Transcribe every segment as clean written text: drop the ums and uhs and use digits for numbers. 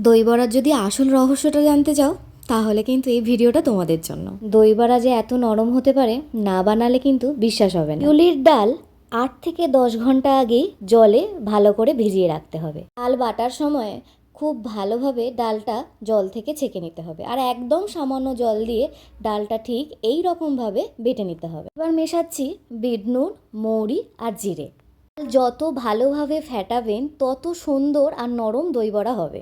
দই বড়ার যদি আসল রহস্যটা জানতে চাও তাহলে কিন্তু এই ভিডিওটা তোমাদের জন্য। দই বড়া যে এত নরম হতে পারে না বানালে কিন্তু বিশ্বাস হবে না। বিউলির ডাল 8 থেকে 10 ঘন্টা আগেই জলে ভালো করে ভিজিয়ে রাখতে হবে। ডাল বাটার সময় খুব ভালোভাবে ডালটা জল থেকে ছেঁকে নিতে হবে, আর একদম সামান্য জল দিয়ে ডালটা ঠিক এই রকমভাবে বেটে নিতে হবে। এবার মেশাচ্ছি বিট নুন, মৌরি আর জিরে। যত ভালোভাবে ফ্যাটাবেন তত সুন্দর আর নরম দই বড়া হবে।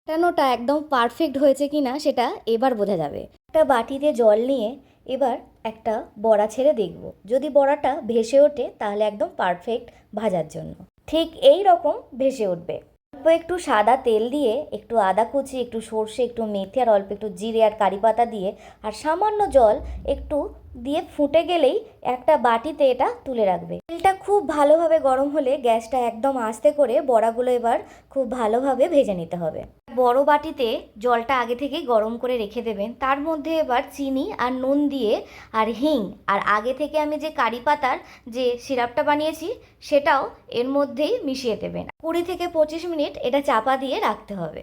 ফোটানোটা একদম পারফেক্ট হয়েছে কিনা সেটা এবার বোঝা যাবে। একটা বাটিতে জল নিয়ে এবার একটা বড়া ছেড়ে দেখব, যদি বড়াটা ভেসে ওঠে তাহলে একদম পারফেক্ট ভাজার জন্য। ঠিক এই রকম ভেসে উঠবে। অল্প একটু সাদা তেল দিয়ে, একটু আদা কুচি, একটু সর্ষে, একটু মেথি আর অল্প একটু জিরে আর কারি পাতা দিয়ে আর সামান্য জল একটু দিয়ে ফুটে গেলেই একটা বাটিতে এটা তুলে রাখবে। তেলটা খুব ভালোভাবে গরম হলে গ্যাসটা একদম আস্তে করে বড়াগুলো এবার খুব ভালোভাবে ভেজে নিতে হবে। বড় বাটিতে জলটা আগে থেকেই গরম করে রেখে দেবেন, তার মধ্যে এবার চিনি আর নুন দিয়ে আর হিং আর আগে থেকে আমি যে কারি পাতার যে সিরাপটা বানিয়েছি সেটাও এর মধ্যেই মিশিয়ে দেবেন। 20 থেকে 25 মিনিট এটা চাপা দিয়ে রাখতে হবে।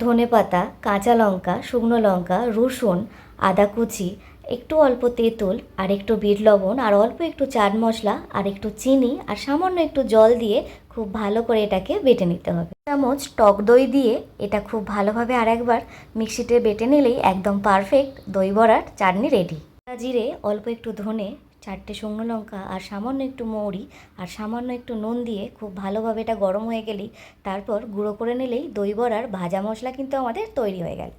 ধনেপাতা, কাঁচা লঙ্কা, শুকনো লঙ্কা, রসুন, আদা কুচি, একটু অল্প তেঁতুল আর একটু বিট লবণ আর অল্প একটু চাট মশলা আর একটু চিনি আর সামান্য একটু জল দিয়ে খুব ভালো করে এটাকে বেটে নিতে হবে। চামচ টক দই দিয়ে এটা খুব ভালোভাবে আরেকবার মিক্সিতে বেটে নিলেই একদম পারফেক্ট দই বড়ার চাটনি রেডি। জিরে, অল্প একটু ধনে, 4টে শুকনো লঙ্কা আর সামান্য একটু মৌরি আর সামান্য একটু নুন দিয়ে খুব ভালোভাবে এটা গরম হয়ে গেলেই তারপর গুঁড়ো করে নিলেই দই বড়ার ভাজা মশলা কিন্তু আমাদের তৈরি হয়ে গেল।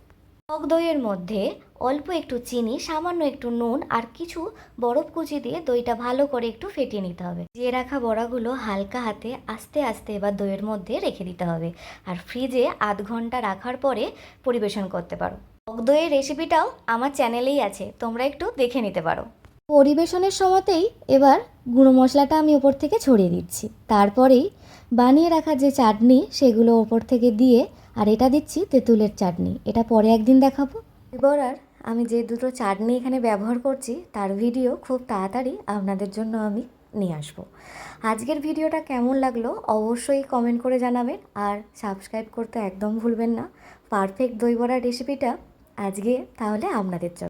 টক দইয়ের মধ্যে অল্প একটু চিনি, সামান্য একটু নুন আর কিছু বরফ কুচি দিয়ে দইটা ভালো করে একটু ফেটিয়ে নিতে হবে। যে রাখা বড়াগুলো হালকা হাতে আস্তে আস্তে এবার দইয়ের মধ্যে রেখে দিতে হবে আর ফ্রিজে 1/2 ঘন্টা রাখার পরে পরিবেশন করতে পারো। টক দইয়ের রেসিপিটাও আমার চ্যানেলেই আছে, তোমরা একটু দেখে নিতে পারো। পরিবেশনের সময়তেই এবার গুঁড়ো মশলাটা আমি ওপর থেকে ছড়িয়ে দিচ্ছি, তারপরেই বানিয়ে রাখা যে চাটনি সেগুলো ওপর থেকে দিয়ে আর এটা দিচ্ছি তেঁতুলের চাটনি, এটা পরে একদিন দেখাবো। এবার আমি যে দুটো চাটনি এখানে ব্যবহার করছি তার ভিডিও খুব তাড়াতাড়ি আপনাদের জন্য আমি নিয়ে আসবো। আজকের ভিডিওটা কেমন লাগলো অবশ্যই কমেন্ট করে জানাবেন আর সাবস্ক্রাইব করতে একদম ভুলবেন না। পারফেক্ট দই বড়ার রেসিপিটা আজকে তাহলে আপনাদের জন্য।